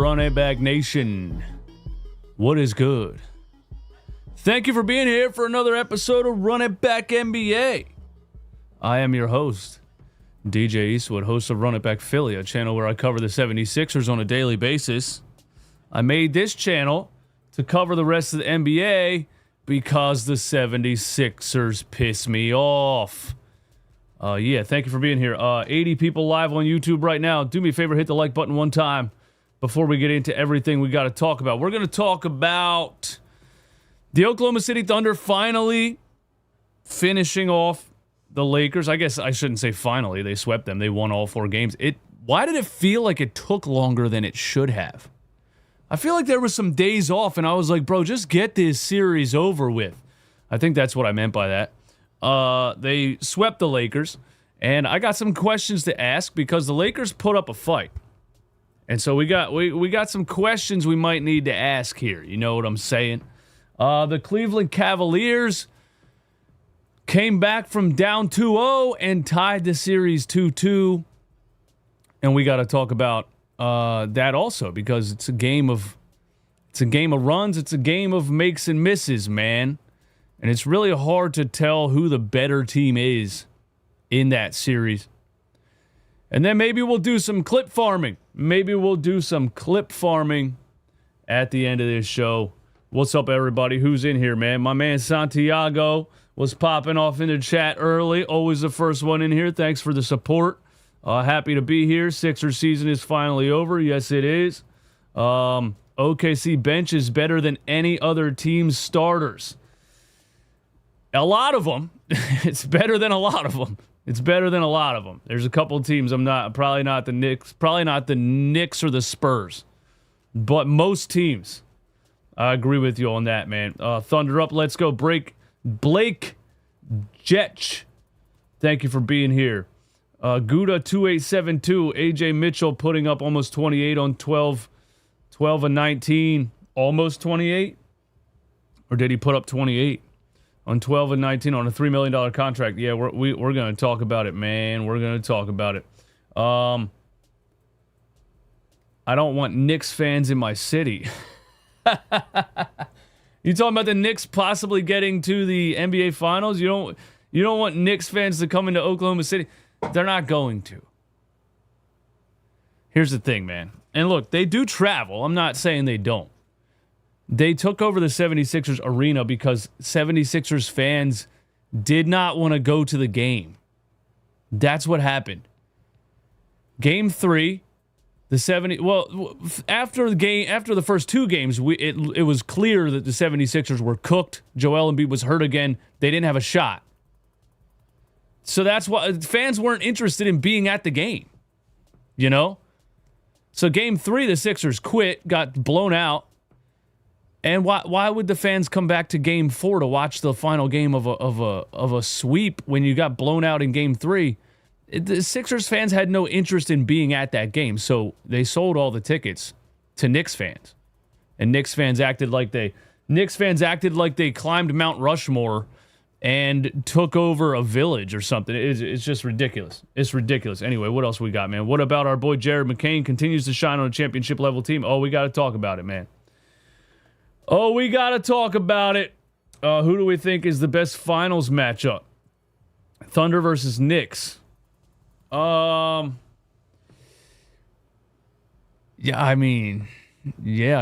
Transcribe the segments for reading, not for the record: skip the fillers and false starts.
Run It Back Nation. What is good? Thank you for being here for another episode of Run It Back NBA. I am your host, DJ Eastwood, host of Run It Back Philly, a channel where I cover the 76ers on a daily basis. I made this channel to cover the rest of the NBA because the 76ers piss me off. Thank you for being here. 80 people live on YouTube right now. Do me a favor, hit the like button one time before we get into everything we got to talk about. We're going to talk about the Oklahoma City Thunder finally finishing off the Lakers. I guess I shouldn't say finally. They swept them. They won all 4 games. Why did it feel like it took longer than it should have? I feel like there was some days off, and I was like, bro, just get this series over with. I think that's what I meant by that. They swept the Lakers, and I got some questions to ask because the Lakers put up a fight. And so we got some questions we might need to ask here. You know what I'm saying? The Cleveland Cavaliers came back from down 2-0 and tied the series 2-2. And we got to talk about that also because it's a game of runs. It's a game of makes and misses, man. And it's really hard to tell who the better team is in that series. And then maybe we'll do some clip farming. At the end of this show. What's up, everybody? Who's in here, man? My man Santiago was popping off in the chat early. Always the first one in here. Thanks for the support. Happy to be here. Sixers season is finally over. Yes, it is. OKC bench is better than any other team's starters. A lot of them. It's better than a lot of them. There's a couple of teams probably not the Knicks or the Spurs. But most teams. I agree with you on that, man. Thunder up, let's go. Blake Jetch. Thank you for being here. Gouda 2872. AJ Mitchell putting up almost 28 on 12 and 19. Almost 28? Or did he put up 28? On 12 and 19 on a $3 million contract. Yeah, we're going to talk about it, man. We're going to talk about it. I don't want Knicks fans in my city. You talking about the Knicks possibly getting to the NBA Finals? You don't want Knicks fans to come into Oklahoma City? They're not going to. Here's the thing, man. And look, they do travel. I'm not saying they don't. They took over the 76ers arena because 76ers fans did not want to go to the game. That's what happened. Game 3, after the first 2 games, it was clear that the 76ers were cooked. Joel Embiid was hurt again. They didn't have a shot. So that's why fans weren't interested in being at the game. You know? So game 3, the Sixers quit, got blown out. And why would the fans come back to Game 4 to watch the final game of a sweep when you got blown out in Game 3? The Sixers fans had no interest in being at that game, so they sold all the tickets to Knicks fans. And Knicks fans acted like they climbed Mount Rushmore and took over a village or something. It's just ridiculous. It's ridiculous. Anyway, what else we got, man? What about our boy Jared McCain continues to shine on a championship level team? Oh, we got to talk about it, man. Oh, we got to talk about it. Who do we think is the best finals matchup? Thunder versus Knicks. I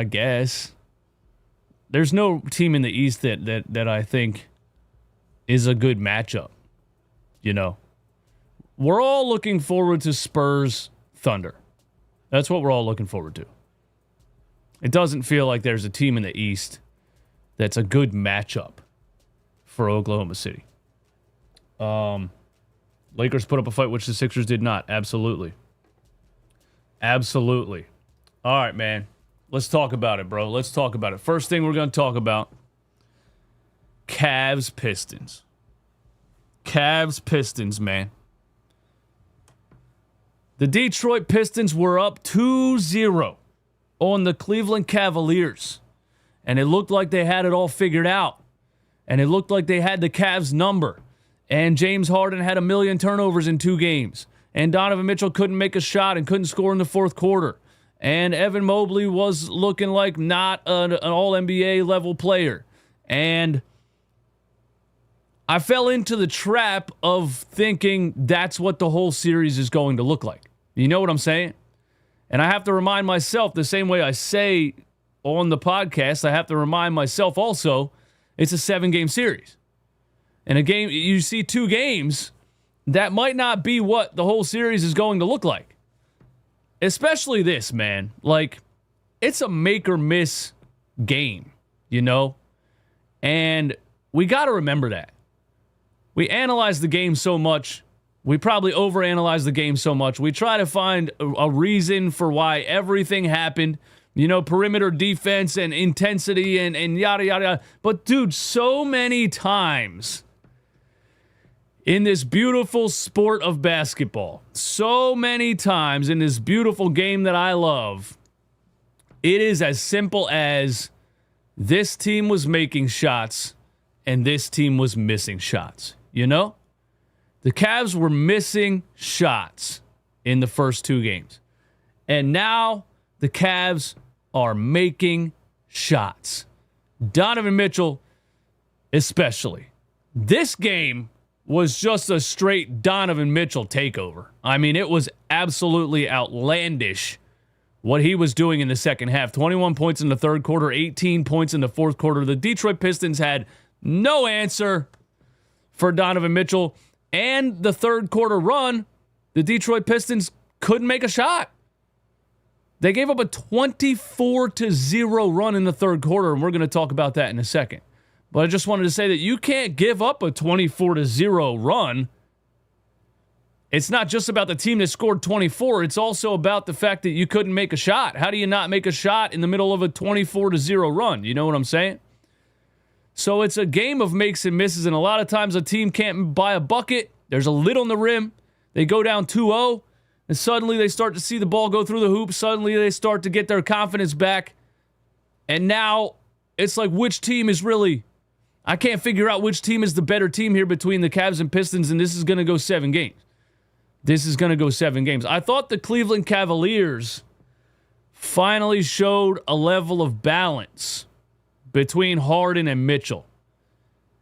guess. There's no team in the East that I think is a good matchup. You know. We're all looking forward to Spurs Thunder. That's what we're all looking forward to. It doesn't feel like there's a team in the East that's a good matchup for Oklahoma City. Lakers put up a fight, which the Sixers did not. Absolutely. All right, man. Let's talk about it, bro. Let's talk about it. First thing we're going to talk about, Cavs Pistons. Cavs Pistons, man. The Detroit Pistons were up 2-0 on the Cleveland Cavaliers. And it looked like they had it all figured out. And it looked like they had the Cavs number. And James Harden had 1 million turnovers in 2 games. And Donovan Mitchell couldn't make a shot and couldn't score in the fourth quarter. And Evan Mobley was looking like not an all-NBA level player. And I fell into the trap of thinking that's what the whole series is going to look like. You know what I'm saying? And I have to remind myself the same way I say on the podcast, I have to remind myself also, it's a 7-game series. And a game, you see 2 games, that might not be what the whole series is going to look like. Especially this, man. Like, it's a make or miss game, you know? And we got to remember that. We analyze the game so much. We probably overanalyze the game so much. We try to find a reason for why everything happened. You know, perimeter defense and intensity and yada, yada, yada. But, dude, so many times in this beautiful sport of basketball, so many times in this beautiful game that I love, it is as simple as this team was making shots and this team was missing shots. You know? The Cavs were missing shots in the first 2 games. And now the Cavs are making shots. Donovan Mitchell especially. This game was just a straight Donovan Mitchell takeover. I mean, it was absolutely outlandish what he was doing in the second half. 21 points in the third quarter, 18 points in the fourth quarter. The Detroit Pistons had no answer for Donovan Mitchell. And the third quarter run, the Detroit Pistons couldn't make a shot. They gave up a 24-0 run in the third quarter, and we're going to talk about that in a second. But I just wanted to say that you can't give up a 24-0 run. It's not just about the team that scored 24. It's also about the fact that you couldn't make a shot. How do you not make a shot in the middle of a 24-0 run? You know what I'm saying? So it's a game of makes and misses, and a lot of times a team can't buy a bucket. There's a lid on the rim. They go down 2-0, and suddenly they start to see the ball go through the hoop. Suddenly they start to get their confidence back. And now it's like, which team is really... I can't figure out which team is the better team here between the Cavs and Pistons, and this is going to go 7 games. This is going to go 7 games. I thought the Cleveland Cavaliers finally showed a level of balance between Harden and Mitchell.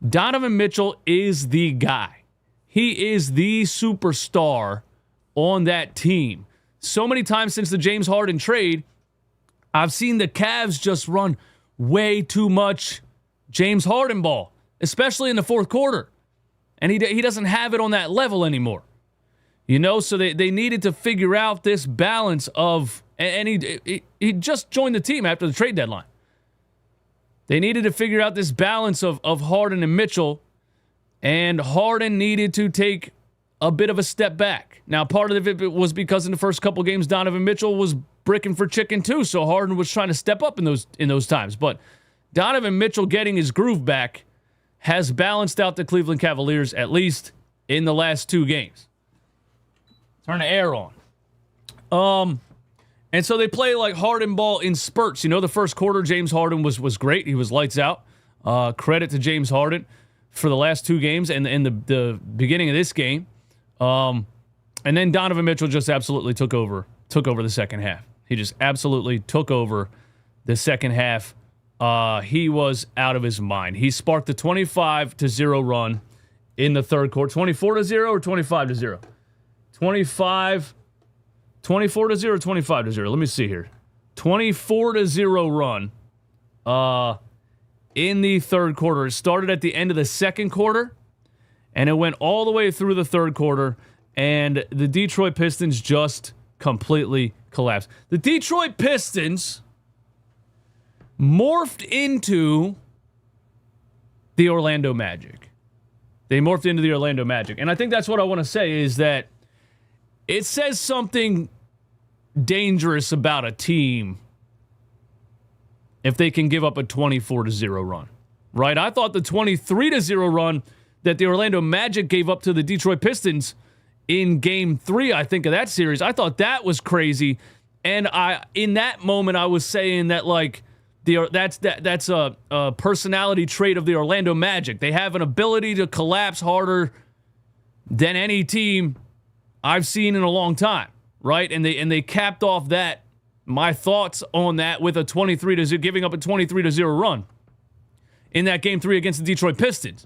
Donovan Mitchell is the guy. He is the superstar on that team. So many times since the James Harden trade, I've seen the Cavs just run way too much James Harden ball, especially in the fourth quarter. And he doesn't have it on that level anymore. You know, so they needed to figure out this balance of, and he just joined the team after the trade deadline. They needed to figure out this balance of Harden and Mitchell, and Harden needed to take a bit of a step back. Now, part of it was because in the first couple games, Donovan Mitchell was bricking for chicken too, so Harden was trying to step up in those times. But Donovan Mitchell getting his groove back has balanced out the Cleveland Cavaliers, at least in the last 2 games. Turn the air on. And so they play like Harden ball in spurts. You know, the first quarter, James Harden was great. He was lights out. Credit to James Harden for the last 2 games and the beginning of this game. And then Donovan Mitchell just absolutely took over the second half. He just absolutely took over the second half. He was out of his mind. He sparked the 25-0 run in the third quarter. 24-0 or 25-0? 24-0 or 25-0? Let me see here. 24-0 run in the third quarter. It started at the end of the second quarter, and it went all the way through the third quarter, and the Detroit Pistons just completely collapsed. The Detroit Pistons morphed into the Orlando Magic. They morphed into the Orlando Magic. And I think that's what I want to say is that it says something dangerous about a team if they can give up a 24-0 run, right? I thought the 23-0 run that the Orlando Magic gave up to the Detroit Pistons in Game 3, I think, of that series, I thought that was crazy. And in that moment, I was saying that, like, that's a personality trait of the Orlando Magic. They have an ability to collapse harder than any team I've seen in a long time, right? And they capped off that my thoughts on that with a 23-0, giving up a 23-0 run in that Game 3 against the Detroit Pistons.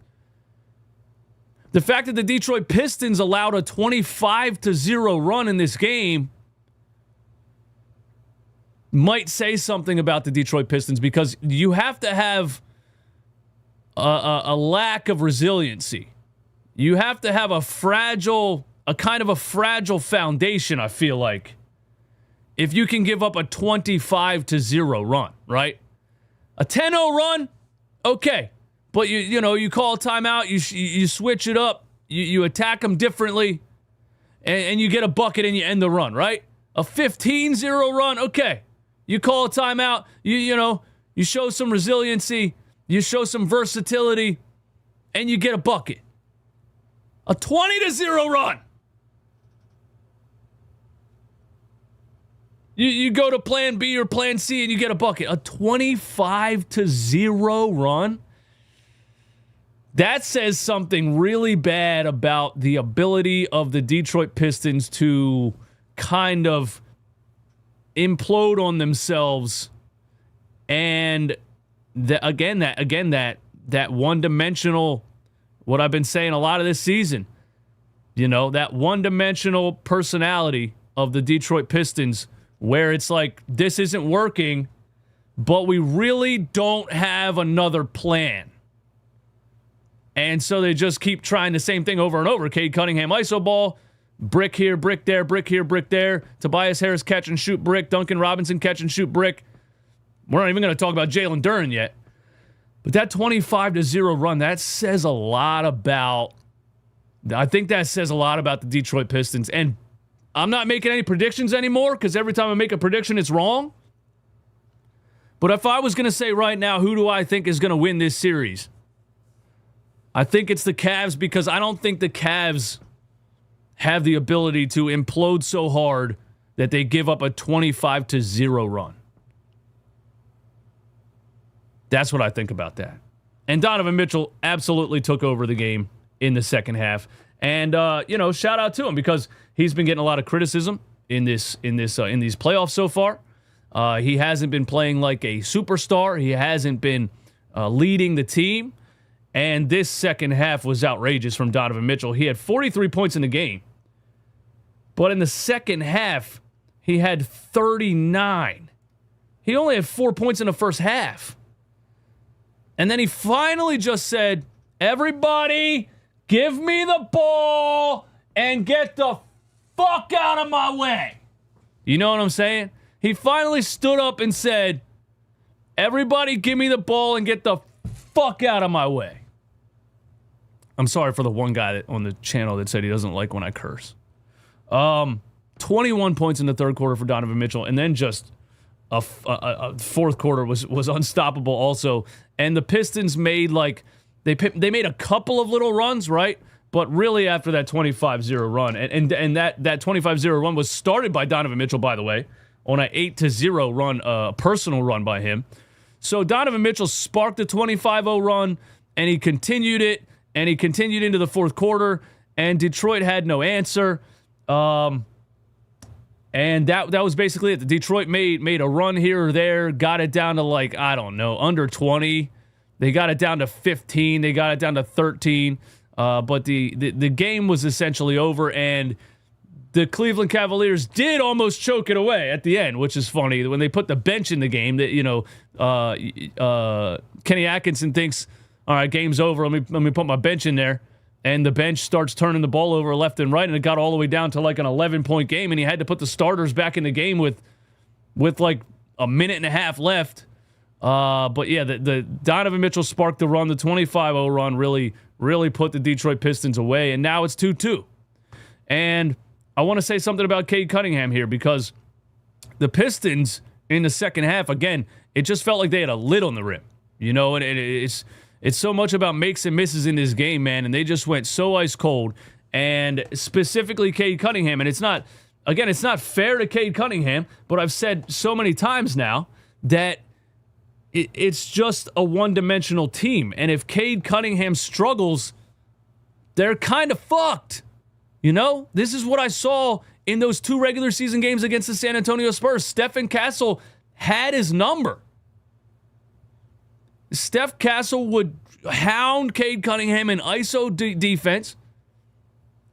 The fact that the Detroit Pistons allowed a 25-0 run in this game might say something about the Detroit Pistons, because you have to have a lack of resiliency. You have to have a kind of a fragile foundation, I feel like, if you can give up a 25-0 run, right? A 10-0 run, okay. But you call a timeout, you switch it up, you attack them differently, and you get a bucket and you end the run, right? A 15-0 run, okay. You call a timeout, you show some resiliency, you show some versatility, and you get a bucket. A 20-0 run. You go to plan B or plan C and you get a bucket. A 25-0 run. That says something really bad about the ability of the Detroit Pistons to kind of implode on themselves, and that one-dimensional, what I've been saying a lot of this season, that one-dimensional personality of the Detroit Pistons, where it's like, this isn't working, but we really don't have another plan. And so they just keep trying the same thing over and over. Cade Cunningham iso ball, brick here, brick there, brick here, brick there. Tobias Harris catch and shoot brick. Duncan Robinson catch and shoot brick. We're not even going to talk about Jalen Duren yet. But that 25-0 run, that says a lot about, I think that says a lot about the Detroit Pistons. And I'm not making any predictions anymore, because every time I make a prediction, it's wrong. But if I was going to say right now, who do I think is going to win this series? I think it's the Cavs, because I don't think the Cavs have the ability to implode so hard that they give up a 25-0 run. That's what I think about that. And Donovan Mitchell absolutely took over the game in the second half. And shout out to him, because he's been getting a lot of criticism in these playoffs so far. He hasn't been playing like a superstar. He hasn't been leading the team. And this second half was outrageous from Donovan Mitchell. He had 43 points in the game. But in the second half, he had 39. He only had 4 points in the first half. And then he finally just said, everybody, give me the ball and get the fuck out of my way. You know what I'm saying? He finally stood up and said, everybody, give me the ball and get the fuck out of my way. I'm sorry for the one guy on the channel that said he doesn't like when I curse. 21 points in the third quarter for Donovan Mitchell, and then just a fourth quarter was unstoppable also. And the Pistons made they made a couple of little runs, right? But really after that 25-0 run, and that 25-0 run was started by Donovan Mitchell, by the way, on an 8-0 run, a personal run by him. So Donovan Mitchell sparked the 25-0 run, and he continued it, and he continued into the fourth quarter, and Detroit had no answer. And that was basically it. The Detroit made a run here or there, got it down to under 20. They got it down to 15. They got it down to 13. But the game was essentially over, and the Cleveland Cavaliers did almost choke it away at the end, which is funny. When they put the bench in the game, that Kenny Atkinson thinks, all right, game's over. Let me put my bench in there. And the bench starts turning the ball over left and right, and it got all the way down to an 11-point game, and he had to put the starters back in the game with a minute and a half left. But yeah, the Donovan Mitchell sparked the run. The 25-0 run really put the Detroit Pistons away, and now it's 2-2. And I want to say something about Cade Cunningham here, because the Pistons in the second half, again, it just felt like they had a lid on the rim. And it's so much about makes and misses in this game, man, and they just went so ice cold. And specifically Cade Cunningham, and it's not fair to Cade Cunningham, but I've said so many times now that it's just a one-dimensional team. And if Cade Cunningham struggles, they're kind of fucked. This is what I saw in those 2 regular season games against the San Antonio Spurs. Stephen Castle had his number. Steph Castle would hound Cade Cunningham in ISO defense,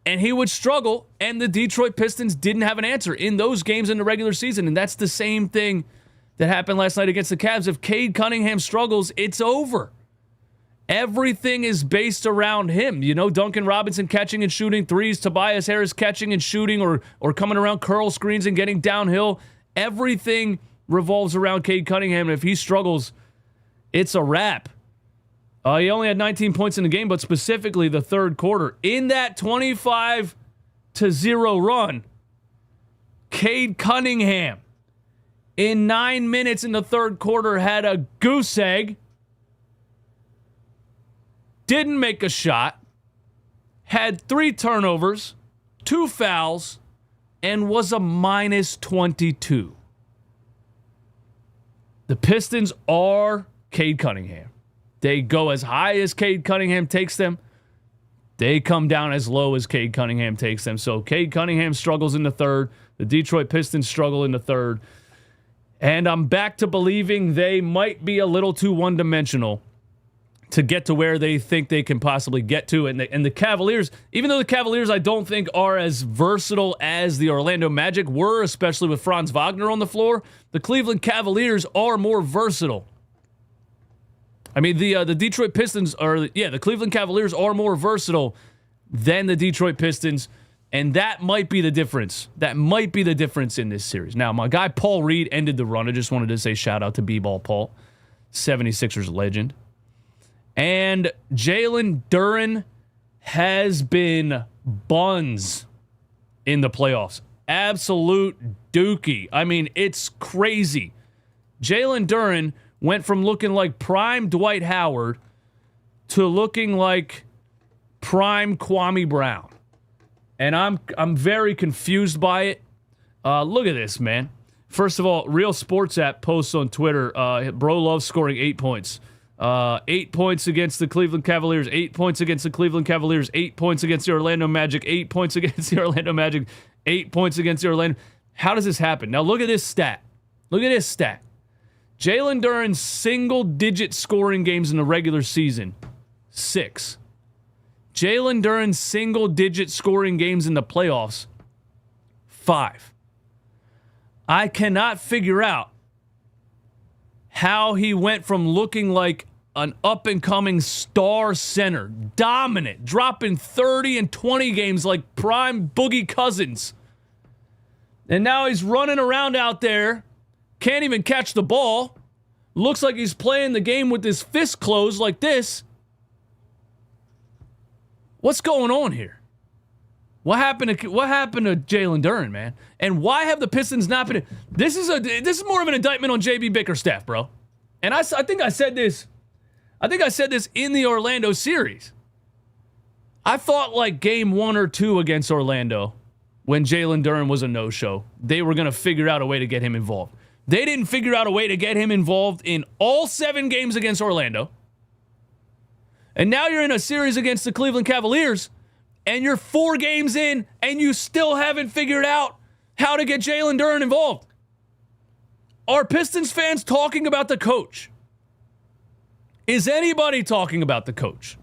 and he would struggle, and the Detroit Pistons didn't have an answer in those games in the regular season, and that's the same thing that happened last night against the Cavs. If Cade Cunningham struggles, it's over. Everything is based around him. You know, Duncan Robinson catching and shooting threes, Tobias Harris catching and shooting or coming around curl screens and getting downhill. Everything revolves around Cade Cunningham, and if he struggles, it's a wrap. He only had 19 points in the game, but specifically the third quarter. In that 25-0 run, Cade Cunningham, in 9 minutes in the third quarter, had a goose egg, didn't make a shot, had 3 turnovers, 2 fouls, and was a minus 22. The Pistons are Cade Cunningham. They go as high as Cade Cunningham takes them. They come down as low as Cade Cunningham takes them. So Cade Cunningham struggles in the third. The Detroit Pistons struggle in the third. And I'm back to believing they might be a little too one-dimensional to get to where they think they can possibly get to. And the Cavaliers, even though the Cavaliers I don't think are as versatile as the Orlando Magic were, especially with Franz Wagner on the floor, the Cleveland Cavaliers are more versatile. I mean, the Detroit Pistons the Cleveland Cavaliers are more versatile than the Detroit Pistons, and that might be the difference. That might be the difference in this series. Now, my guy Paul Reed ended the run. I just wanted to say shout out to B-Ball Paul, 76ers legend. And Jalen Duren has been buns in the playoffs. Absolute dookie. I mean, it's crazy. Jalen Duren went from looking like prime Dwight Howard to looking like prime Kwame Brown. And I'm very confused by it. Look at this, man. First of all, Real Sports app posts on Twitter, bro loves scoring 8 points. 8 points against the Cleveland Cavaliers, 8 points against the Cleveland Cavaliers, 8 points against the Orlando Magic, 8 points against the Orlando Magic, 8 points against the Orlando. How does this happen? Now look at this stat. Look at this stat. Jalen Duren's single-digit scoring games in the regular season, 6. Jalen Duren's single-digit scoring games in the playoffs, 5. I cannot figure out how he went from looking like an up-and-coming star center, dominant, dropping 30 and 20 games like prime Boogie Cousins. And now he's running around out there, can't even catch the ball, looks like he's playing the game with his fist closed like this. What's going on here? What happened to Jalen Duren, man? And why have the Pistons not been? This is more of an indictment on JB Bickerstaff, bro. And I think I said this. I think I said this in the Orlando series. I thought like game 1 or 2 against Orlando, when Jalen Duren was a no-show, they were gonna figure out a way to get him involved. They didn't figure out a way to get him involved in all 7 games against Orlando. And now you're in a series against the Cleveland Cavaliers, and you're 4 games in, and you still haven't figured out how to get Jalen Duren involved. Are Pistons fans talking about the coach? Is anybody talking about the coach?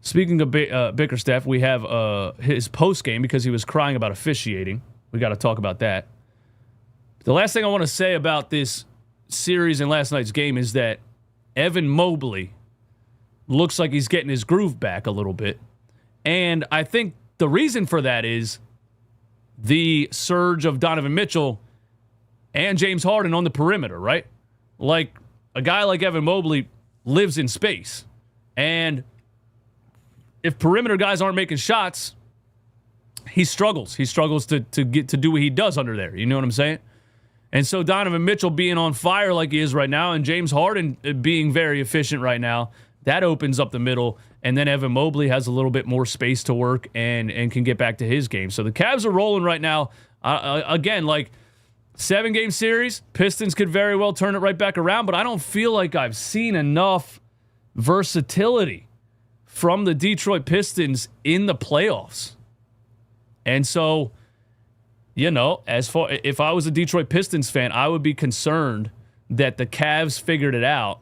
Speaking of Bickerstaff, we have his postgame because he was crying about officiating. We got to talk about that. The last thing I want to say about this series and last night's game is that Evan Mobley looks like he's getting his groove back a little bit. And I think the reason for that is the surge of Donovan Mitchell and James Harden on the perimeter, right? Like, a guy like Evan Mobley lives in space. And if perimeter guys aren't making shots, he struggles. He struggles to get to do what he does under there. You know what I'm saying? And so Donovan Mitchell being on fire like he is right now and James Harden being very efficient right now, that opens up the middle. And then Evan Mobley has a little bit more space to work and can get back to his game. So the Cavs are rolling right now. Again, like 7-game series, Pistons could very well turn it right back around, but I don't feel like I've seen enough versatility from the Detroit Pistons in the playoffs. And so, if I was a Detroit Pistons fan, I would be concerned that the Cavs figured it out.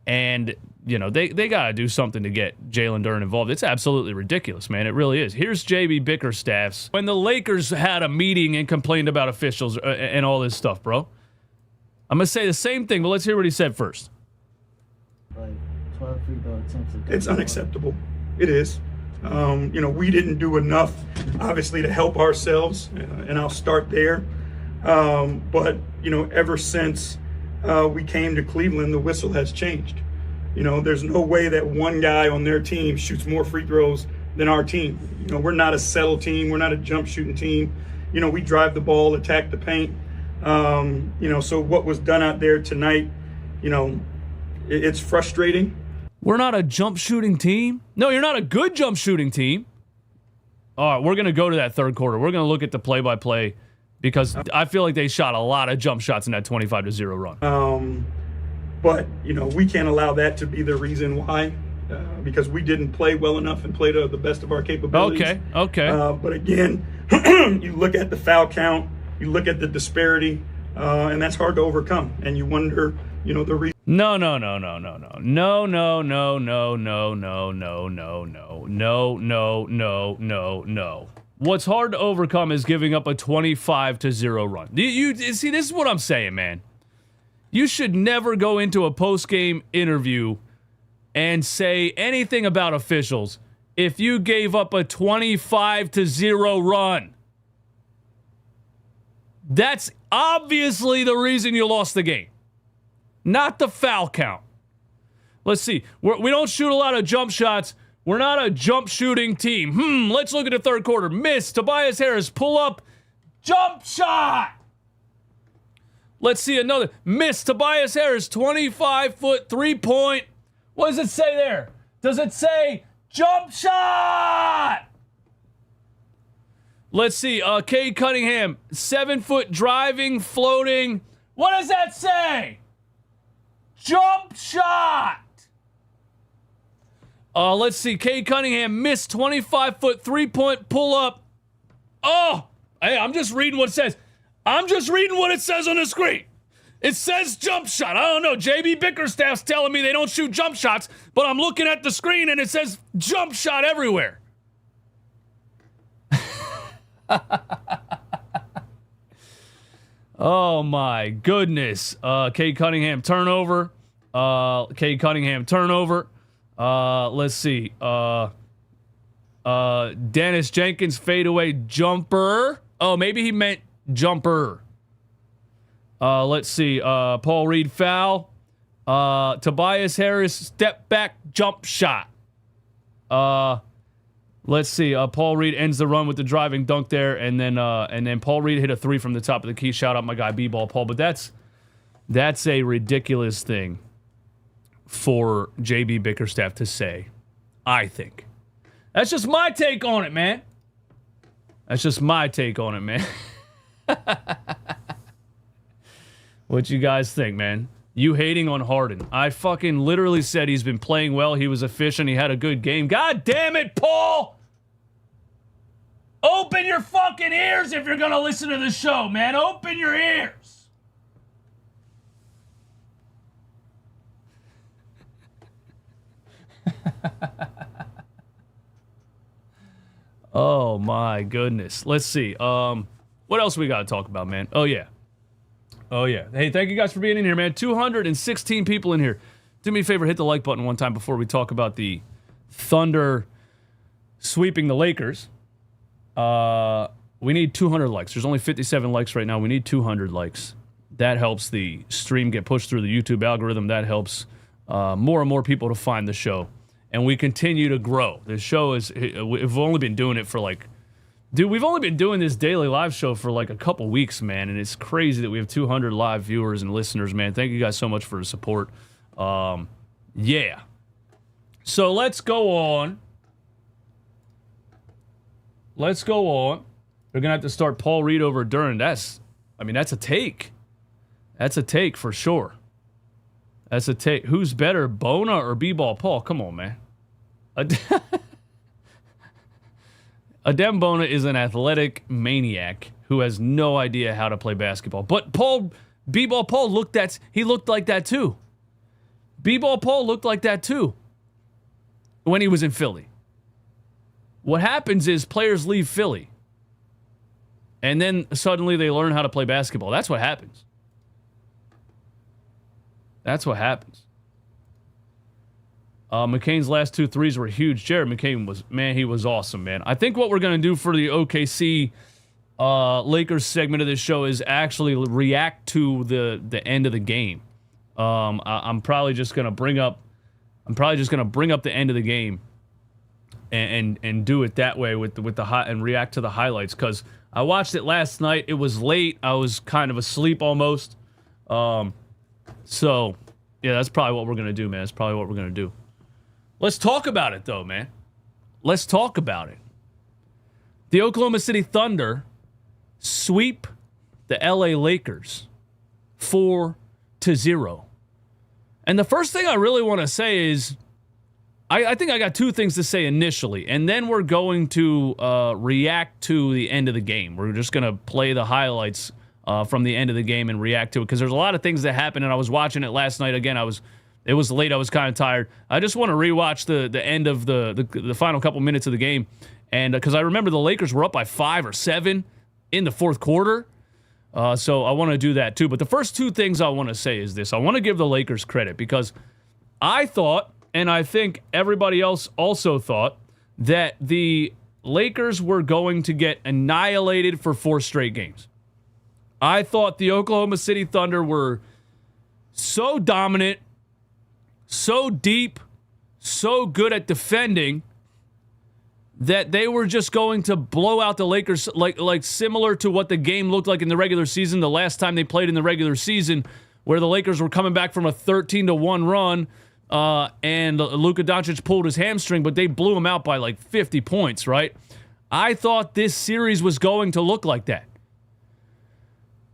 And, they got to do something to get Jalen Duren involved. It's absolutely ridiculous, man. It really is. Here's JB Bickerstaff's. When the Lakers had a meeting and complained about officials and all this stuff, bro. I'm going to say the same thing, but let's hear what he said first. Like 12 free throw attempts. It's unacceptable. It is. We didn't do enough, obviously, to help ourselves, and I'll start there. But ever since we came to Cleveland, the whistle has changed. There's no way that one guy on their team shoots more free throws than our team. We're not a settle team. We're not a jump shooting team. We drive the ball, attack the paint. So what was done out there tonight, it's frustrating. We're not a jump shooting team? No, you're not a good jump shooting team. All right, we're going to go to that third quarter. We're going to look at the play-by-play because I feel like they shot a lot of jump shots in that 25-0 run. But, we can't allow that to be the reason why, because we didn't play well enough and play to the best of our capabilities. Okay. But again, you look at the foul count, you look at the disparity, and that's hard to overcome. And you wonder, the reason. No. What's hard to overcome is giving up a 25-0 run. You see, this is what I'm saying, man. You should never go into a post-game interview and say anything about officials if you gave up a 25-0 run. That's obviously the reason you lost the game. Not the foul count. Let's see. We don't shoot a lot of jump shots. We're not a jump shooting team. Let's look at the third quarter. Miss. Tobias Harris, pull up. Jump shot. Let's see another. Miss. Tobias Harris, 25-foot three-point. What does it say there? Does it say jump shot? Let's see. Cade Cunningham, 7-foot driving, floating. What does that say? Jump shot. Let's see. Cade Cunningham missed 25-foot three-point pull-up. Oh, hey, I'm just reading what it says. I'm just reading what it says on the screen. It says jump shot. I don't know. JB Bickerstaff's telling me they don't shoot jump shots, but I'm looking at the screen and it says jump shot everywhere. Oh my goodness. Cade Cunningham turnover. Let's see. Dennis Jenkins fadeaway jumper. Oh, maybe he meant jumper. Let's see. Paul Reed foul. Tobias Harris step back jump shot. Let's see. Paul Reed ends the run with the driving dunk there, and then Paul Reed hit a three from the top of the key. Shout out my guy B-Ball Paul. But that's a ridiculous thing for JB Bickerstaff to say. I think that's just my take on it, man. What you guys think, man? You hating on Harden? I fucking literally said he's been playing well. He was efficient. He had a good game. God damn it, Paul! Open your fucking ears if you're gonna listen to the show, man. Open your ears. Oh my goodness. Let's see. What else we gotta talk about, man? Oh yeah. Hey, thank you guys for being in here, man. 216 people in here. Do me a favor, hit the like button one time before we talk about the Thunder sweeping the Lakers. We need 200 likes. There's only 57 likes right now. We need 200 likes. That helps the stream get pushed through the YouTube algorithm. That helps more and more people to find the show. And we continue to grow. The show we've only been doing it for we've only been doing this daily live show for like a couple weeks, man. And it's crazy that we have 200 live viewers and listeners, man. Thank you guys so much for the support. Yeah. So let's go on. We're going to have to start Paul Reed over Duren. That's a take. That's a take for sure. That's a take. Who's better, Bona or B-Ball Paul? Come on, man. Adembona is an athletic maniac who has no idea how to play basketball. But B-Ball Paul looked like that too. B-Ball Paul looked like that too when he was in Philly. What happens is players leave Philly, and then suddenly they learn how to play basketball. That's what happens. That's what happens. McCain's last 2 threes were huge. Jared McCain he was awesome, man. I think what we're going to do for the OKC Lakers segment of this show is actually react to the end of the game. I'm probably just going to bring up the end of the game and do it that way with the and react to the highlights, because I watched it last night. It was late. I was kind of asleep almost. So yeah, that's probably what we're going to do, man. That's probably what we're going to do. Let's talk about it, though, man. Let's talk about it. The Oklahoma City Thunder sweep the LA Lakers 4-0. And the first thing I really want to say is, I think I got 2 things to say initially, and then we're going to react to the end of the game. We're just going to play the highlights from the end of the game and react to it, because there's a lot of things that happened, and I was watching it last night. Again, it was late. I was kind of tired. I just want to rewatch the end of the final couple minutes of the game, and because I remember the Lakers were up by 5 or 7 in the fourth quarter, so I want to do that too. But the first 2 things I want to say is this: I want to give the Lakers credit, because I thought, and I think everybody else also thought, that the Lakers were going to get annihilated for 4 straight games. I thought the Oklahoma City Thunder were so dominant, so deep, so good at defending, that they were just going to blow out the Lakers, like similar to what the game looked like in the regular season, the last time they played in the regular season, where the Lakers were coming back from a 13-1 run, and Luka Doncic pulled his hamstring, but they blew him out by like 50 points, right? I thought this series was going to look like that.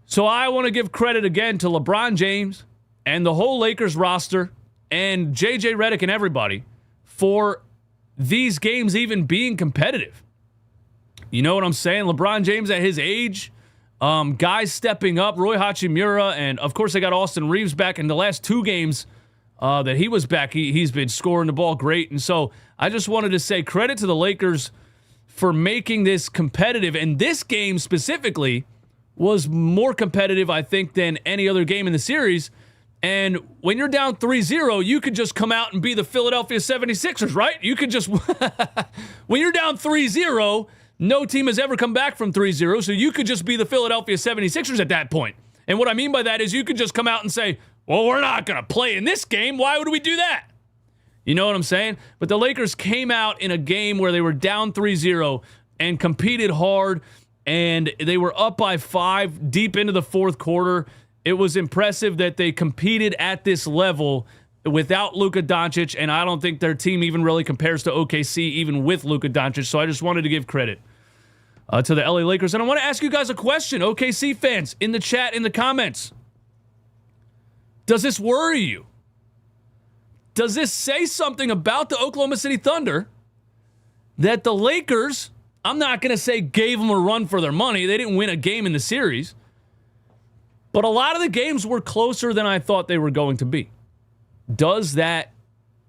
So I want to give credit again to LeBron James and the whole Lakers roster and JJ Redick and everybody for these games even being competitive. You know what I'm saying? LeBron James at his age, guys stepping up, Roy Hachimura, and of course they got Austin Reeves back in the last 2 games that he was back. He's been scoring the ball great. And so I just wanted to say credit to the Lakers for making this competitive. And this game specifically was more competitive, I think, than any other game in the series. And when you're down 3-0, you could just come out and be the Philadelphia 76ers, right? You could just... when you're down 3-0, no team has ever come back from 3-0, so you could just be the Philadelphia 76ers at that point. And what I mean by that is you could just come out and say, well, we're not going to play in this game. Why would we do that? You know what I'm saying? But the Lakers came out in a game where they were down 3-0 and competed hard, and they were up by 5 deep into the fourth quarter. It was impressive that they competed at this level without Luka Doncic, and I don't think their team even really compares to OKC, even with Luka Doncic. So I just wanted to give credit to the LA Lakers. And I want to ask you guys a question, OKC fans, in the chat, in the comments. Does this worry you? Does this say something about the Oklahoma City Thunder that the Lakers, I'm not going to say gave them a run for their money. They didn't win a game in the series. But a lot of the games were closer than I thought they were going to be. Does that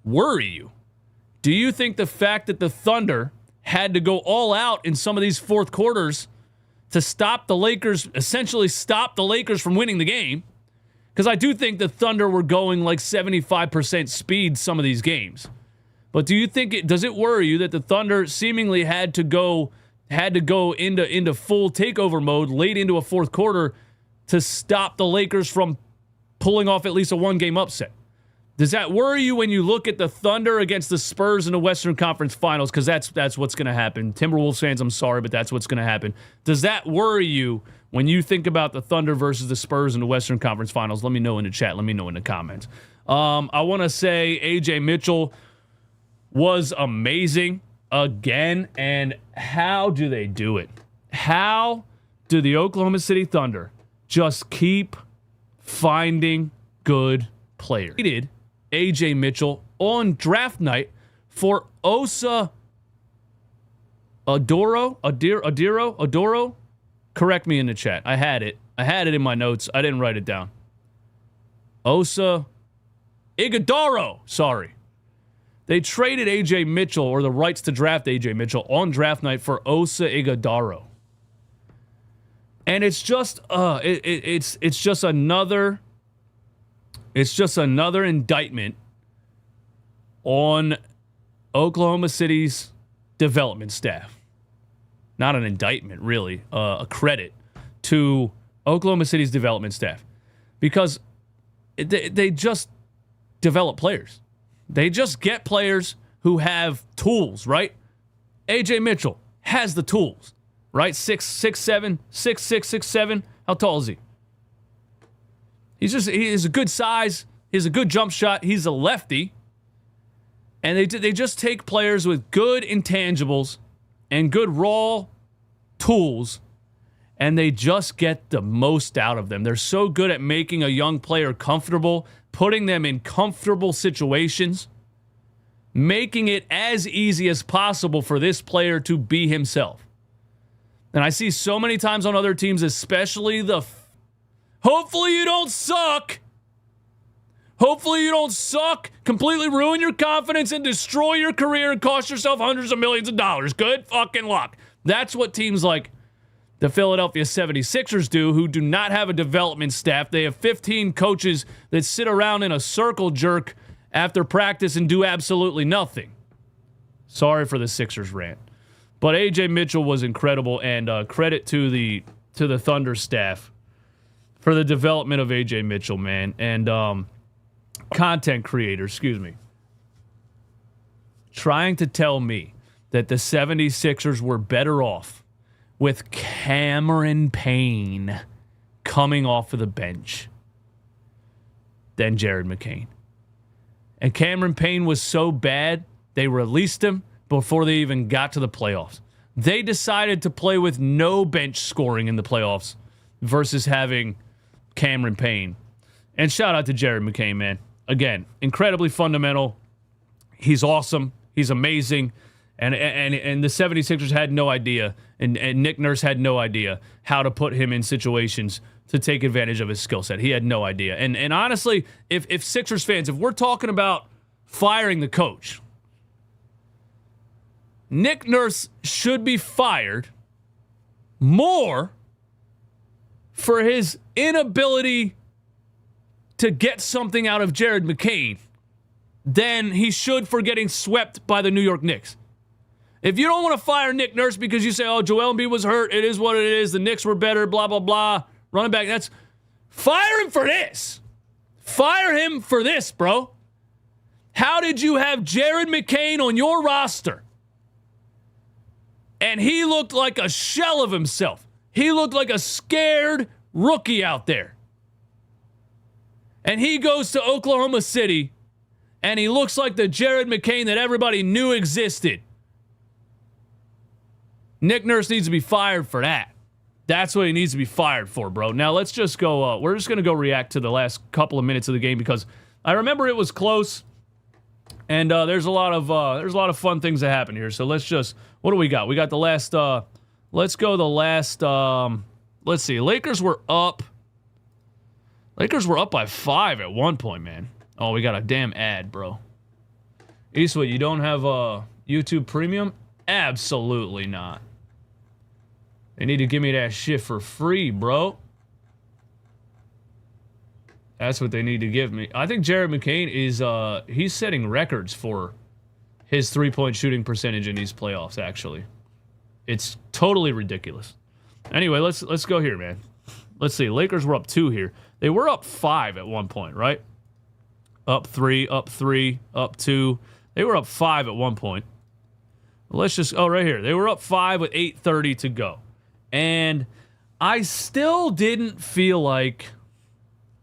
worry you? Do you think the fact that the Thunder had to go all out in some of these fourth quarters to stop the Lakers, essentially stop the Lakers from winning the game? Because I do think the Thunder were going like 75% speed some of these games. But do you think does it worry you that the Thunder seemingly had to go into full takeover mode late into a fourth quarter to stop the Lakers from pulling off at least a 1-game upset? Does that worry you when you look at the Thunder against the Spurs in the Western Conference Finals? Because that's what's going to happen. Timberwolves fans, I'm sorry, but that's what's going to happen. Does that worry you when you think about the Thunder versus the Spurs in the Western Conference Finals? Let me know in the chat. Let me know in the comments. I want to say AJ Mitchell was amazing again. And how do they do it? How do the Oklahoma City Thunder just keep finding good players? He did AJ Mitchell on draft night for Osa Adoro. Correct me in the chat. I had it in my notes. I didn't write it down. Osa Ighodaro. Sorry. They traded AJ Mitchell, or the rights to draft AJ Mitchell, on draft night for Osa Ighodaro. And it's just it's just another indictment on Oklahoma City's development staff. Not an indictment, really, a credit to Oklahoma City's development staff, because they just develop players. They just get players who have tools, right? AJ Mitchell has the tools, right? 6'7", 6'6", 6'7". How tall is he? He is a good size. He has a good jump shot. He's a lefty. And they just take players with good intangibles and good raw tools, and they just get the most out of them. They're so good at making a young player comfortable, putting them in comfortable situations, making it as easy as possible for this player to be himself. And I see so many times on other teams, especially hopefully you don't suck. Hopefully you don't suck, completely ruin your confidence, and destroy your career and cost yourself hundreds of millions of dollars. Good fucking luck. That's what teams like the Philadelphia 76ers do, who do not have a development staff. They have 15 coaches that sit around in a circle jerk after practice and do absolutely nothing. Sorry for the Sixers rant. But AJ Mitchell was incredible, and credit to the Thunder staff for the development of AJ Mitchell, man. And content creators, trying to tell me that the 76ers were better off with Cameron Payne coming off of the bench than Jared McCain. And Cameron Payne was so bad, they released him before they even got to the playoffs. They decided to play with no bench scoring in the playoffs versus having Cameron Payne. And shout out to Jared McCain, man. Again, incredibly fundamental. He's awesome. He's amazing. And the 76ers had no idea, and Nick Nurse had no idea how to put him in situations to take advantage of his skill set. He had no idea. And honestly, if Sixers fans, if we're talking about firing the coach, Nick Nurse should be fired more for his inability to get something out of Jared McCain than he should for getting swept by the New York Knicks. If you don't want to fire Nick Nurse because you say, oh, Joel Embiid was hurt, it is what it is, the Knicks were better, blah, blah, blah, running back, fire him for this. Fire him for this, bro. How did you have Jared McCain on your roster and he looked like a shell of himself? He looked like a scared rookie out there. And he goes to Oklahoma City and he looks like the Jared McCain that everybody knew existed. Nick Nurse needs to be fired for that. That's what he needs to be fired for, bro. Now let's just go. We're just gonna go react to the last couple of minutes of the game because I remember it was close, and there's a lot of fun things that happen here. So let's just. What do we got? We got the last. Let's go the last. Let's see. Lakers were up by 5 at one point, man. Oh, we got a damn ad, bro. Eastwood, you don't have YouTube Premium? Absolutely not. They need to give me that shit for free, bro. That's what they need to give me. I think Jared McCain is he's setting records for his three-point shooting percentage in these playoffs, actually. It's totally ridiculous. Anyway, let's go here, man. Let's see. Lakers were up 2 here. They were up 5 at one point, right? Up 3, up 2. They were up 5 at one point. Let's just, right here. They were up 5 with 8:30 to go. And I still didn't feel like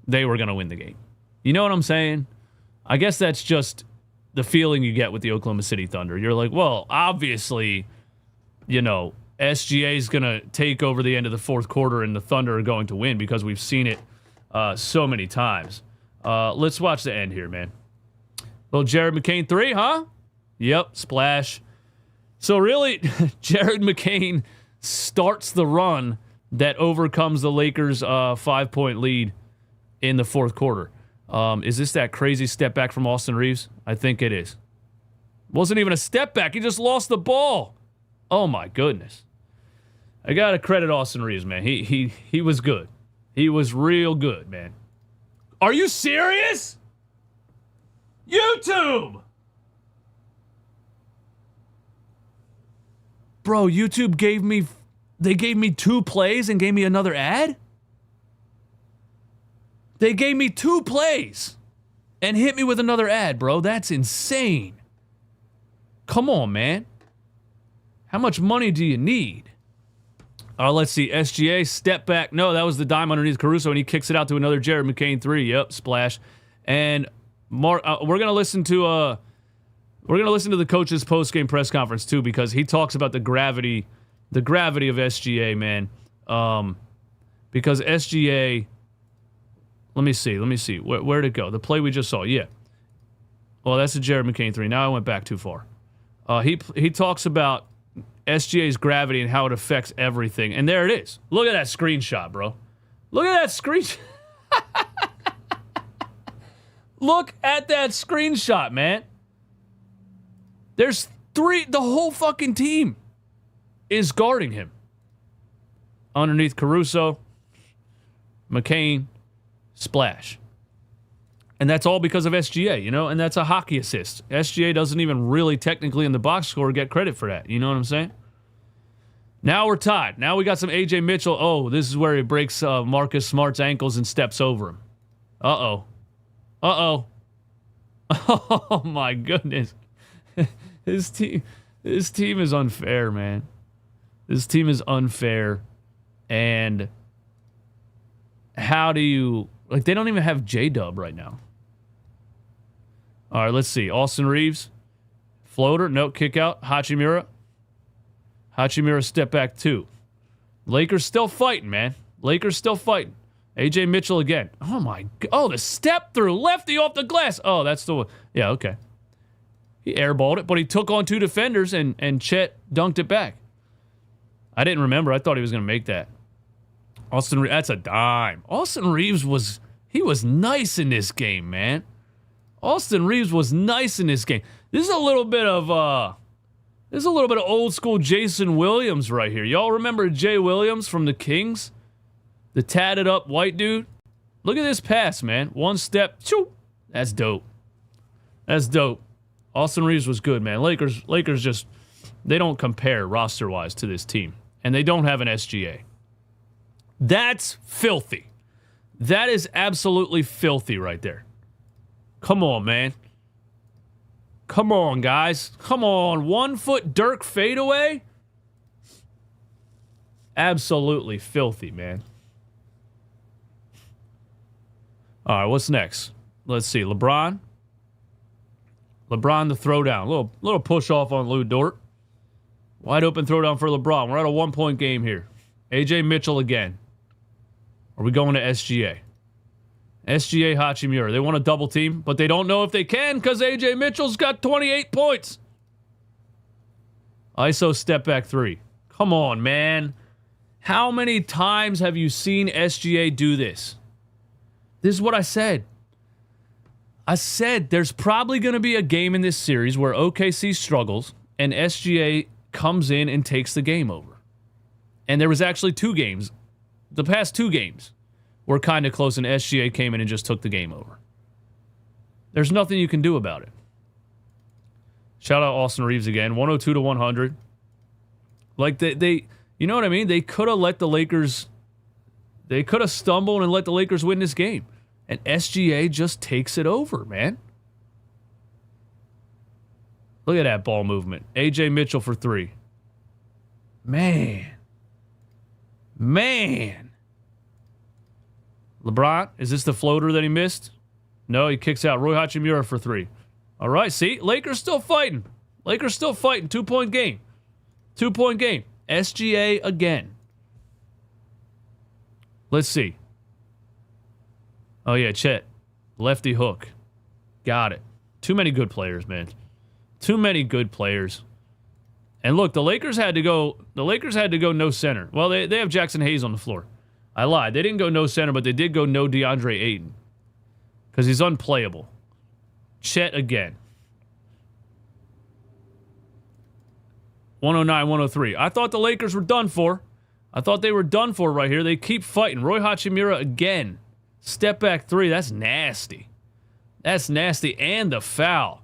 they were going to win the game. You know what I'm saying? I guess that's just the feeling you get with the Oklahoma City Thunder. You're like, well, obviously, SGA is going to take over the end of the fourth quarter and the Thunder are going to win because we've seen it so many times. Let's watch the end here, man. Little Jared McCain 3, huh? Yep, splash. So really, Jared McCain starts the run that overcomes the Lakers' 5-point lead in the fourth quarter. Is this that crazy step back from Austin Reeves? I think it is. Wasn't even a step back. He just lost the ball. Oh, my goodness. I got to credit Austin Reeves, man. He was good. He was real good, man. Are you serious? YouTube! Bro, YouTube gave me 2 plays and gave me another ad? They gave me 2 plays and hit me with another ad, bro. That's insane. Come on, man. How much money do you need? Let's see. SGA, step back. No, that was the dime underneath Caruso, and he kicks it out to another Jared McCain 3. Yep, splash. And we're gonna listen to the coach's post-game press conference too, because he talks about the gravity of SGA, man. Because SGA, let me see. Where'd it go? The play we just saw. Yeah. Well, that's a Jared McCain 3. Now I went back too far. He talks about SGA's gravity and how it affects everything. And there it is. Look at that screenshot, bro. Look at that screenshot. Look at that screenshot, man. There's 3. The whole fucking team is guarding him. Underneath Caruso, McCain, splash. And that's all because of SGA, you know? And that's a hockey assist. SGA doesn't even really technically in the box score get credit for that. You know what I'm saying? Now we're tied. Now we got some AJ Mitchell. Oh, this is where he breaks Marcus Smart's ankles and steps over him. Uh-oh. Uh-oh. Oh, my goodness. His team is unfair, man. This team is unfair. And how do you... Like, they don't even have J-Dub right now. All right, let's see. Austin Reeves. Floater. No, kick out. Hachimura. Hachimura step back 2. Lakers still fighting, man. Lakers still fighting. AJ Mitchell again. Oh, my God. Oh, the step through. Lefty off the glass. Oh, that's the one. Yeah, okay. He airballed it, but he took on 2 defenders, and Chet dunked it back. I didn't remember. I thought he was going to make that. Austin Reeves, that's a dime. Austin Reeves was nice in this game, man. Austin Reeves was nice in this game. This is a little bit of old school Jason Williams right here. Y'all remember Jay Williams from the Kings? The tatted up white dude? Look at this pass, man. One step. Choo. That's dope. That's dope. Austin Reeves was good, man. Lakers just, they don't compare roster-wise to this team. And they don't have an SGA. That's filthy. That is absolutely filthy right there. Come on, man. Come on, guys. Come on. 1 foot Dirk fadeaway? Absolutely filthy, man. All right, what's next? Let's see. LeBron the throwdown. Little push off on Lou Dort. Wide open throwdown for LeBron. We're at a 1-point game here. AJ Mitchell again. Are we going to SGA? SGA Hachimura. They want a double team, but they don't know if they can because AJ Mitchell's got 28 points. ISO step back 3. Come on, man. How many times have you seen SGA do this? This is what I said. I said there's probably going to be a game in this series where OKC struggles and SGA comes in and takes the game over. And there was actually 2 games. The past 2 games were kind of close, and SGA came in and just took the game over. There's nothing you can do about it. Shout out Austin Reeves again, 102-100. Like, they you know what I mean? They could have let the Lakers, they could have stumbled and let the Lakers win this game. And SGA just takes it over, man. Look at that ball movement. AJ Mitchell for 3. Man. LeBron, is this the floater that he missed? No, he kicks out. Roy Hachimura for 3. All right, see? Lakers still fighting. 2-point game. 2-point game. SGA again. Let's see. Oh, yeah, Chet. Lefty hook. Got it. Too many good players, man. Too many good players. And look, the Lakers had to go no center. Well, they have Jackson Hayes on the floor. I lied. They didn't go no center, but they did go no DeAndre Ayton. Because he's unplayable. Chet again. 109, 103. I thought the Lakers were done for. I thought they were done for right here. They keep fighting. Roy Hachimura again. Step back three. That's nasty. That's nasty. And the foul.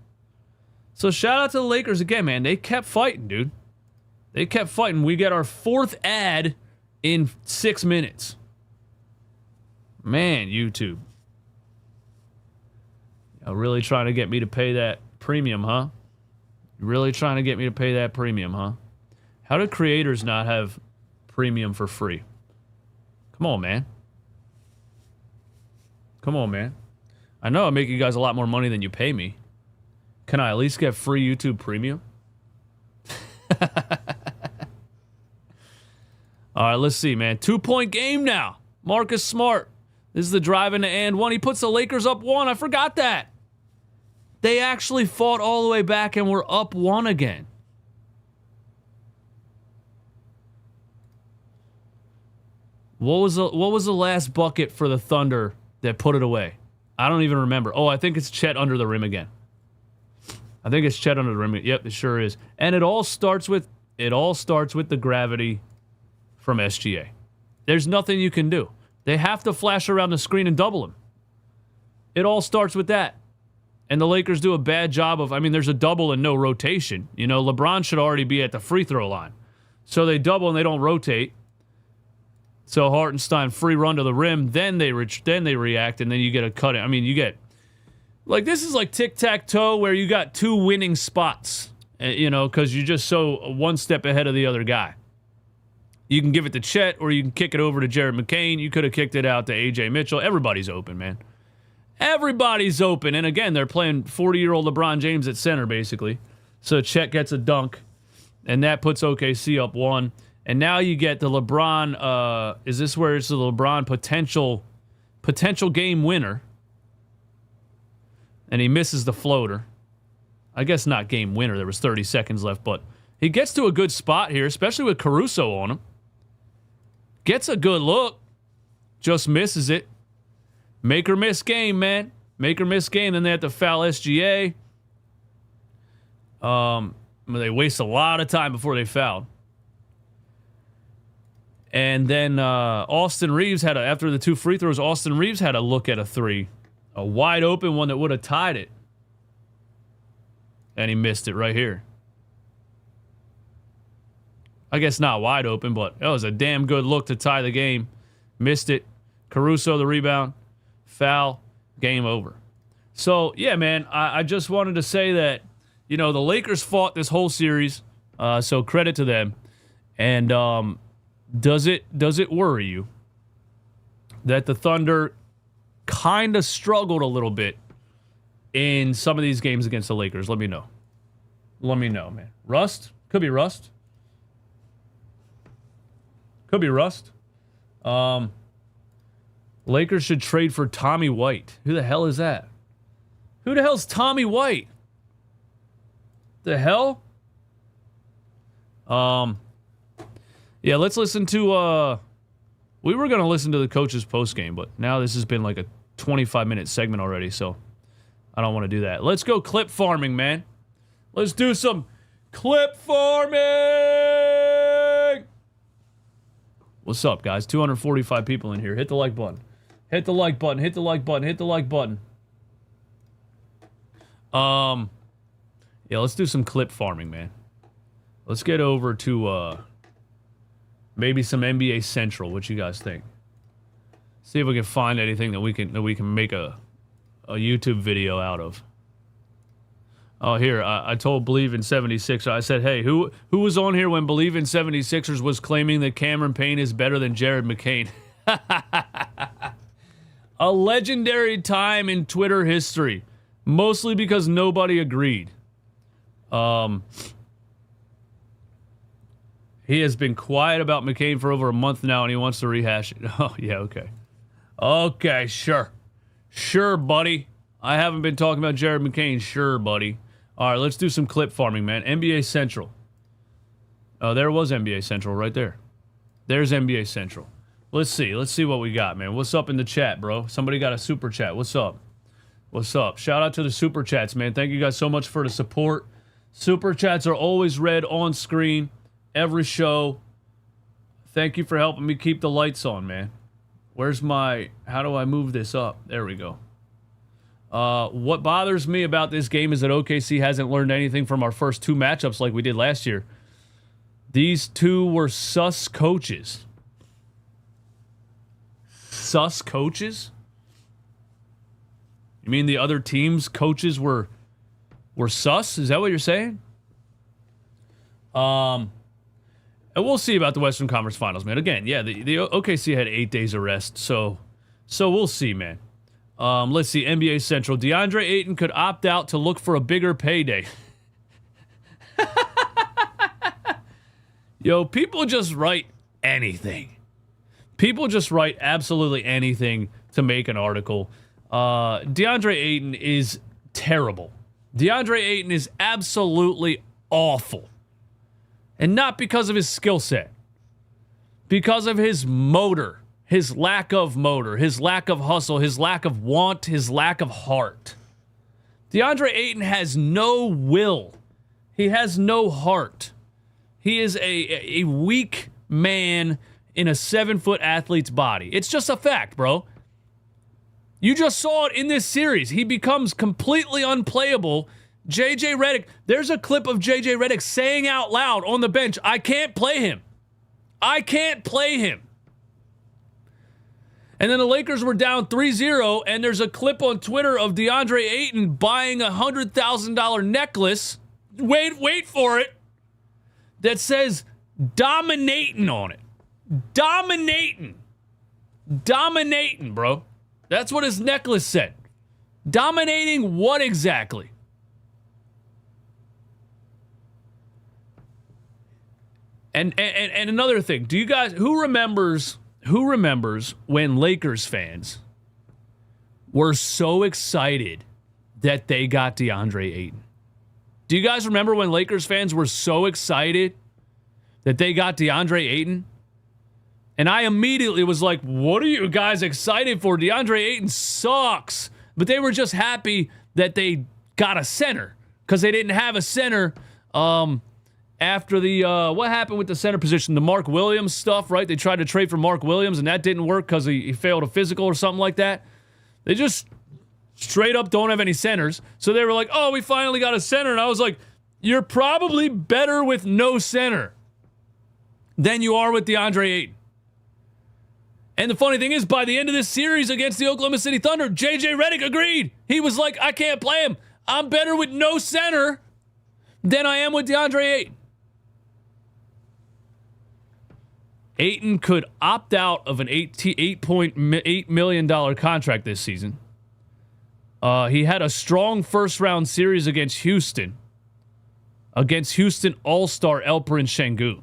So shout out to the Lakers again, man. They kept fighting, dude. They kept fighting. We got our fourth ad in 6 minutes. Man, YouTube. You're really trying to get me to pay that premium, huh? You're really trying to get me to pay that premium, huh? How do creators not have premium for free? Come on, man. Come on, man. I know I make you guys a lot more money than you pay me. Can I at least get free YouTube premium? All right, let's see, man. 2-point game now. Marcus Smart. This is the drive into and one. He puts the Lakers up one. I forgot that. They actually fought all the way back and were up one again. What was the last bucket for the Thunder that put it away? I don't even remember. Oh, I think it's Chet under the rim again. I think it's Chet under the rim. Yep, it sure is. And it all starts with the gravity from SGA. There's nothing you can do. They have to flash around the screen and double him. It all starts with that. And the Lakers do a bad job of, there's a double and no rotation. You know, LeBron should already be at the free throw line. So they double and they don't rotate. So Hartenstein free run to the rim, then they react, and then you get a cut. You get, like, this is like tic-tac-toe where you got two winning spots, because you're just so one step ahead of the other guy. You can give it to Chet, or you can kick it over to Jared McCain. You could have kicked it out to AJ Mitchell. Everybody's open, man. Everybody's open. And again, they're playing 40-year-old LeBron James at center, basically. So Chet gets a dunk, and that puts OKC up one. And now you get the LeBron, is this where it's the LeBron potential game winner? And he misses the floater. I guess not game winner. There was 30 seconds left, but he gets to a good spot here, especially with Caruso on him. Gets a good look. Just misses it. Make or miss game, man. Make or miss game. Then they have to foul SGA. They waste a lot of time before they fouled. And then Austin Reeves after the two free throws, Austin Reeves had a look at a three. A wide open one that would have tied it. And he missed it right here. I guess not wide open, but that was a damn good look to tie the game. Missed it. Caruso the rebound. Foul. Game over. So, yeah, man, I just wanted to say that, the Lakers fought this whole series. So credit to them. And does it worry you that the Thunder kind of struggled a little bit in some of these games against the Lakers? Let me know. Let me know, man. Rust? Could be rust. Could be rust. Lakers should trade for Tommy White. Who the hell is that? Who the hell's Tommy White? The hell? Yeah, let's listen to, we were going to listen to the coach's postgame, but now this has been like a 25-minute segment already, so I don't want to do that. Let's go clip farming, man. Let's do some clip farming! What's up, guys? 245 people in here. Hit the like button. Hit the like button. Hit the like button. Hit the like button. Yeah, let's do some clip farming, man. Let's get over to, maybe some NBA Central. What you guys think? See if we can find anything that we can make a YouTube video out of. Oh, here, I told Believe in 76. I said, hey, who was on here when Believe in 76ers was claiming that Cameron Payne is better than Jared McCain? A legendary time in Twitter history. Mostly because nobody agreed. He has been quiet about McCain for over a month now, and he wants to rehash it. Oh, yeah, okay. Okay, sure. Sure, buddy. I haven't been talking about Jared McCain. Sure, buddy. All right, let's do some clip farming, man. NBA Central. Oh, there was NBA Central right there. There's NBA Central. Let's see. Let's see what we got, man. What's up in the chat, bro? Somebody got a super chat. What's up? What's up? Shout out to the super chats, man. Thank you guys so much for the support. Super chats are always read on screen every show. Thank you for helping me keep the lights on, man. Where's my... How do I move this up? There we go. What bothers me about this game is that OKC hasn't learned anything from our first two matchups like we did last year. These two were sus coaches. Sus coaches? You mean the other team's coaches were sus? Is that what you're saying? And we'll see about the Western Conference Finals, man. Again, yeah, the OKC had 8 days of rest, so we'll see, man. Let's see, NBA Central. DeAndre Ayton could opt out to look for a bigger payday. Yo, people just write anything. People just write absolutely anything to make an article. DeAndre Ayton is terrible. DeAndre Ayton is absolutely awful. And not because of his skill set. Because of his motor. His lack of motor. His lack of hustle. His lack of want. His lack of heart. DeAndre Ayton has no will. He has no heart. He is a weak man in a 7-foot athlete's body. It's just a fact, bro. You just saw it in this series. He becomes completely unplayable. JJ Redick, there's a clip of JJ Redick saying out loud on the bench, I can't play him. I can't play him. And then the Lakers were down 3-0, and there's a clip on Twitter of DeAndre Ayton buying a $100,000 necklace. Wait for it. That says dominating on it. Dominating, bro. That's what his necklace said. Dominating what exactly? And another thing, do you guys who remembers when Lakers fans were so excited that they got DeAndre Ayton? Do you guys remember when Lakers fans were so excited that they got DeAndre Ayton? And I immediately was like, what are you guys excited for? DeAndre Ayton sucks. But they were just happy that they got a center because they didn't have a center after the, what happened with the center position? The Mark Williams stuff, right? They tried to trade for Mark Williams, and that didn't work because he failed a physical or something like that. They just straight up don't have any centers. So they were like, oh, we finally got a center. And I was like, you're probably better with no center than you are with DeAndre Ayton. And the funny thing is, by the end of this series against the Oklahoma City Thunder, JJ Redick agreed. He was like, I can't play him. I'm better with no center than I am with DeAndre Ayton. Ayton could opt out of an $8.8 million contract this season. He had a strong first-round series against Houston All-Star Alperen Şengün.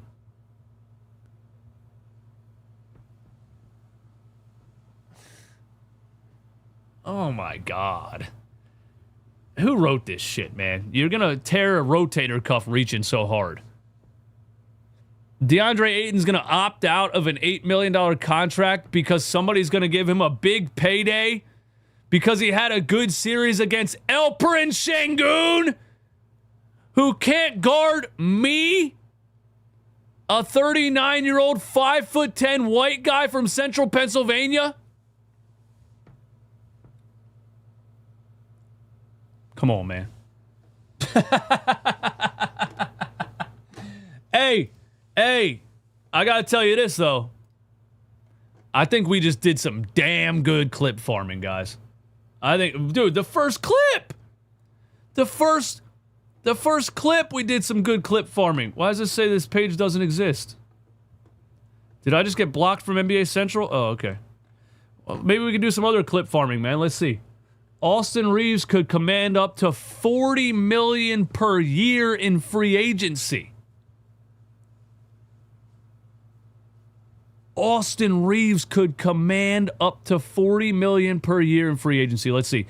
Oh my God. Who wrote this shit, man? You're going to tear a rotator cuff reaching so hard. DeAndre Ayton's going to opt out of an $8 million contract because somebody's going to give him a big payday because he had a good series against Alperen Şengün, who can't guard me, a 39-year-old, 5'10" white guy from central Pennsylvania. Come on, man. Hey, I gotta tell you this, though. I think we just did some damn good clip farming, guys. I think, dude, the first clip, we did some good clip farming. Why does it say this page doesn't exist? Did I just get blocked from NBA Central? Oh, okay. Well, maybe we can do some other clip farming, man. Let's see. Austin Reeves could command up to $40 million per year in free agency. Austin Reeves could command up to $40 million per year in free agency. Let's see.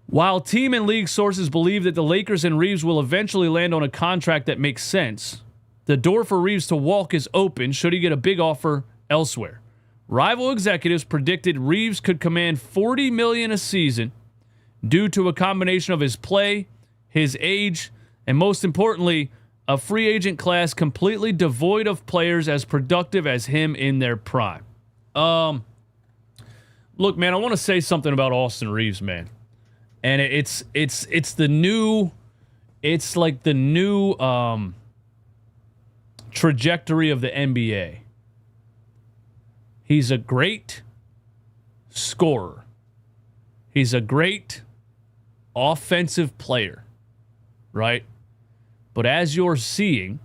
While team and league sources believe that the Lakers and Reeves will eventually land on a contract that makes sense, The door for Reeves to walk is open should he get a big offer elsewhere. Rival executives predicted Reeves could command $40 million a season due to a combination of his play, his age, and most importantly, a free agent class completely devoid of players as productive as him in their prime. Look, man, I want to say something about Austin Reeves, man. And it's the new, it's like the new trajectory of the NBA. He's a great scorer. He's a great offensive player, right? But as you're seeing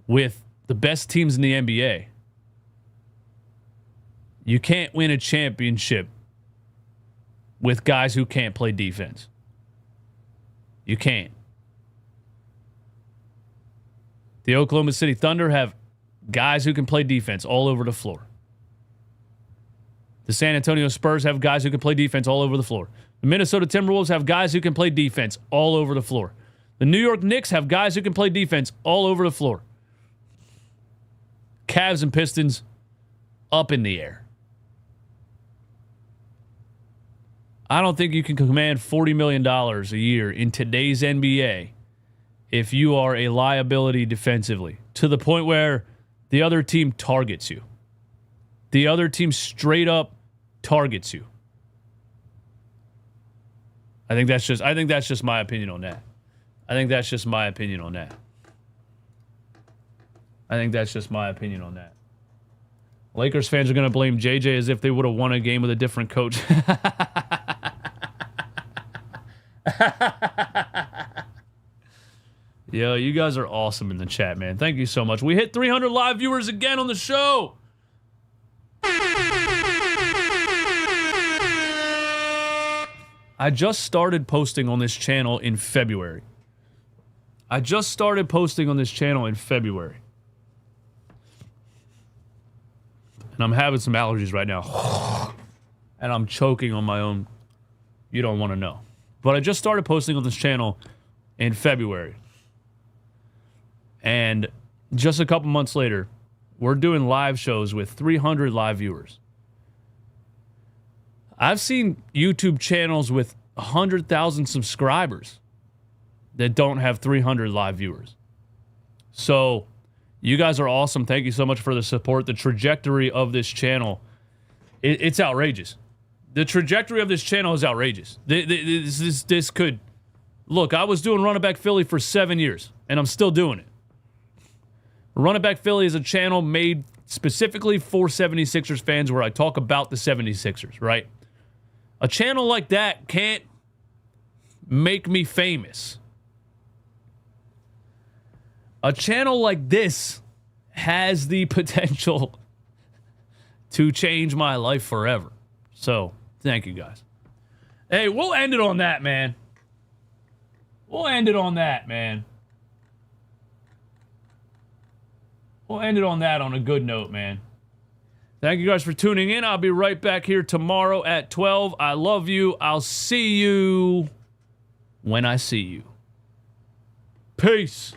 with the best teams in the NBA, you can't win a championship with guys who can't play defense. You can't. The Oklahoma City Thunder have guys who can play defense all over the floor. The San Antonio Spurs have guys who can play defense all over the floor. The Minnesota Timberwolves have guys who can play defense all over the floor. The New York Knicks have guys who can play defense all over the floor. Cavs and Pistons up in the air. I don't think you can command $40 million a year in today's NBA if you are a liability defensively, to the point where the other team targets you. The other team straight up targets you. I think that's just my opinion on that. I think that's just my opinion on that. Lakers fans are going to blame JJ as if they would have won a game with a different coach. Yo, you guys are awesome in the chat, man. Thank you so much. We hit 300 live viewers again on the show. I just started posting on this channel in February. And I'm having some allergies right now. And I'm choking on my own. You don't want to know. But I just started posting on this channel in February. And just a couple months later, we're doing live shows with 300 live viewers. I've seen YouTube channels with 100,000 subscribers that don't have 300 live viewers. So, you guys are awesome. Thank you so much for the support. The trajectory of this channel, it's outrageous. The trajectory of this channel is outrageous. This could... Look, I was doing Running Back Philly for 7 years, and I'm still doing it. Running Back Philly is a channel made specifically for 76ers fans where I talk about the 76ers, right? A channel like that can't make me famous. A channel like this has the potential to change my life forever. So, thank you guys. Hey, we'll end it on that, man. We'll end it on that on a good note, man. Thank you guys for tuning in. I'll be right back here tomorrow at 12. I love you. I'll see you when I see you. Peace.